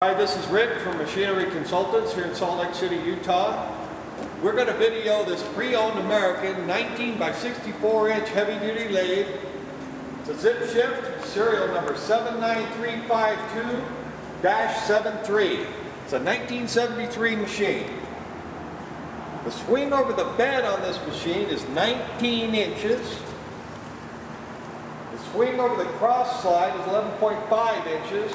Hi, this is Rick from Machinery Consultants here in Salt Lake City, Utah. We're going to video this pre-owned American 19 by 64 inch heavy duty lathe. It's a zip shift, serial number 79352-73. It's a 1973 machine. The swing over the bed on this machine is 19 inches. The swing over the cross slide is 11.5 inches.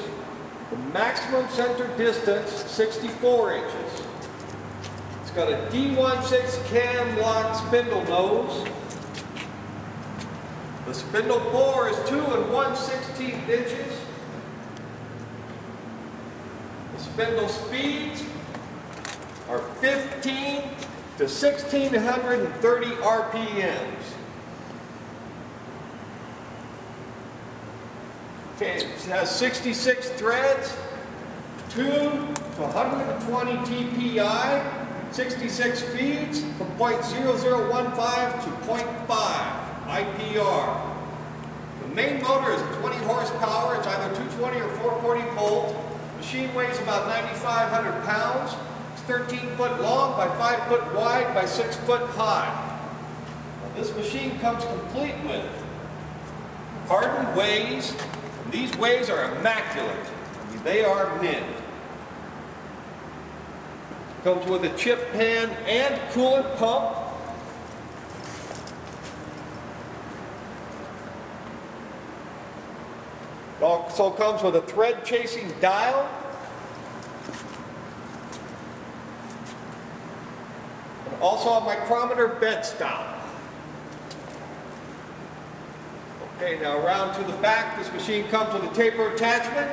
The maximum center distance, 64 inches. It's got a D16 Camlock spindle nose. The spindle bore is 2 1/16 inches. The spindle speeds are 15 to 1630 RPMs. Okay, it has 66 threads, 2 to 120 TPI, 66 feeds from 0.0015 to 0.5 IPR. The main motor is 20 horsepower. It's either 220 or 440 volt. The machine weighs about 9,500 pounds. It's 13 foot long by 5 foot wide by 6 foot high. Now, this machine comes complete with hardened ways. These ways are immaculate. They are mint. Comes with a chip pan and coolant pump. It also comes with a thread chasing dial. And also a micrometer bed stop. Okay, now around to the back, this machine comes with a taper attachment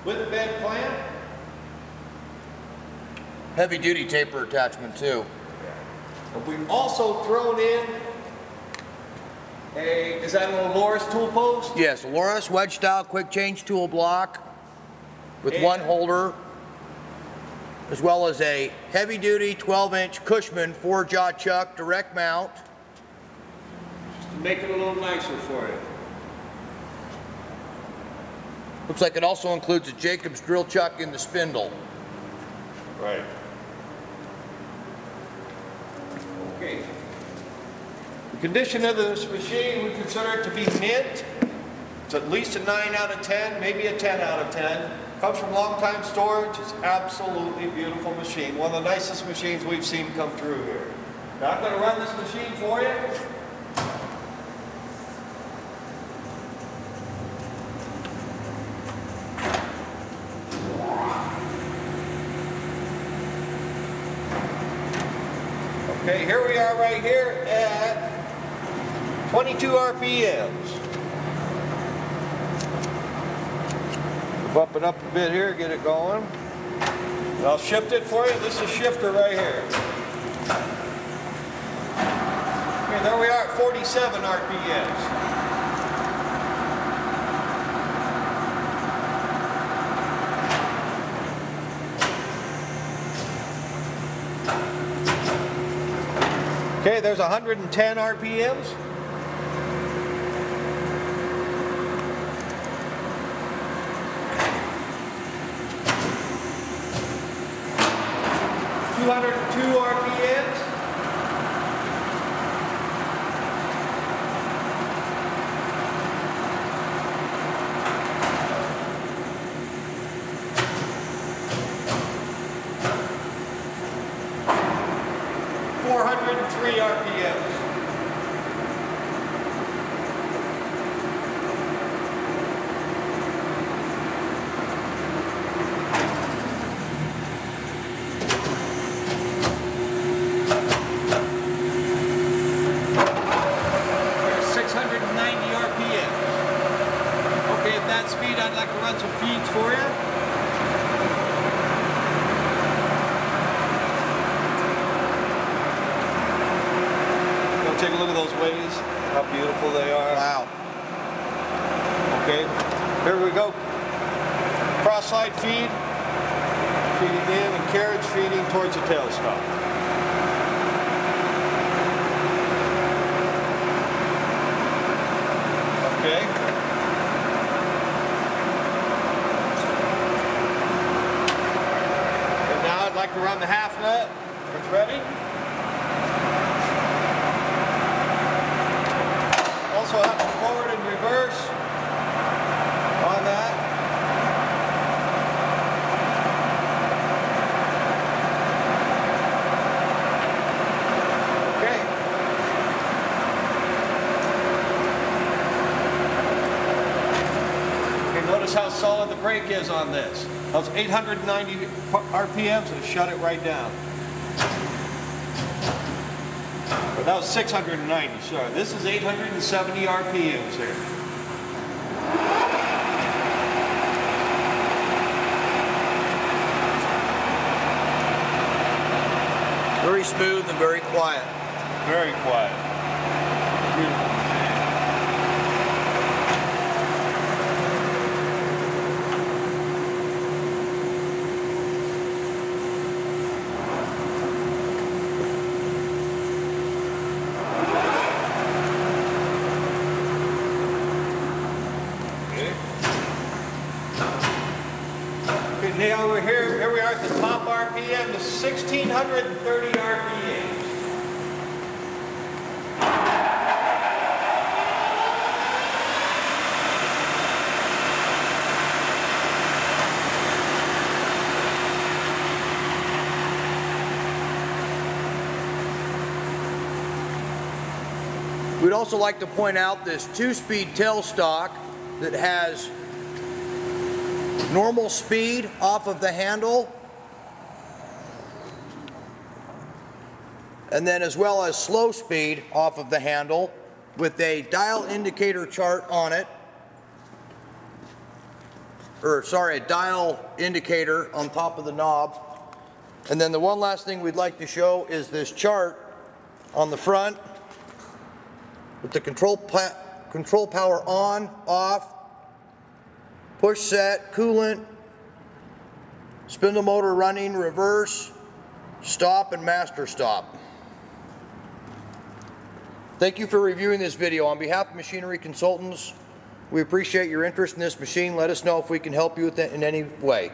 with a bed clamp. Heavy duty taper attachment too. And we've also thrown in is that a Loris tool post? Yes, Loris wedge style quick change tool block with one holder, as well as a heavy duty 12-inch Cushman 4-jaw chuck direct mount. Make it a little nicer for you. Looks like it also includes a Jacobs drill chuck in the spindle. Right. Okay. The condition of this machine, we consider it to be mint. It's at least a 9 out of 10, maybe a 10 out of 10. Comes from long-time storage. It's absolutely beautiful machine. One of the nicest machines we've seen come through here. Now I'm going to run this machine for you. Okay, here we are right here at 22 RPMs. Bump it up a bit here, get it going. And I'll shift it for you. This is shifter right here. Okay, there we are at 47 RPMs. Okay, there's 110 RPMs. (202 RPMs). (403 RPMs). There's 690 RPMs. Okay, at that speed, I'd like to run some feeds for you. Take a look at those ways, how beautiful they are. Wow. Okay, here we go. Cross slide feed, feeding in, and carriage feeding towards the tailstock. Okay. to run the half nut. It's ready. Also have the forward and reverse on that. Notice how solid the brake is on this. That's 890 RPMs and shut it right down. But that was 690, sorry. This is 870 RPMs here. Very smooth and very quiet. Very quiet. Beautiful. Now we're here we are at the top RPM, the 1630 RPMs. We'd also like to point out this 2-speed tailstock that has normal speed off of the handle, and then as well as slow speed off of the handle with a dial indicator chart on it, or sorry, a dial indicator on top of the knob. And then the one last thing we'd like to show is this chart on the front with the control power on, off, push set, coolant, spindle motor running, reverse, stop, and master stop. Thank you for reviewing this video. On behalf of Machinery Consultants, we appreciate your interest in this machine. Let us know if we can help you with it in any way.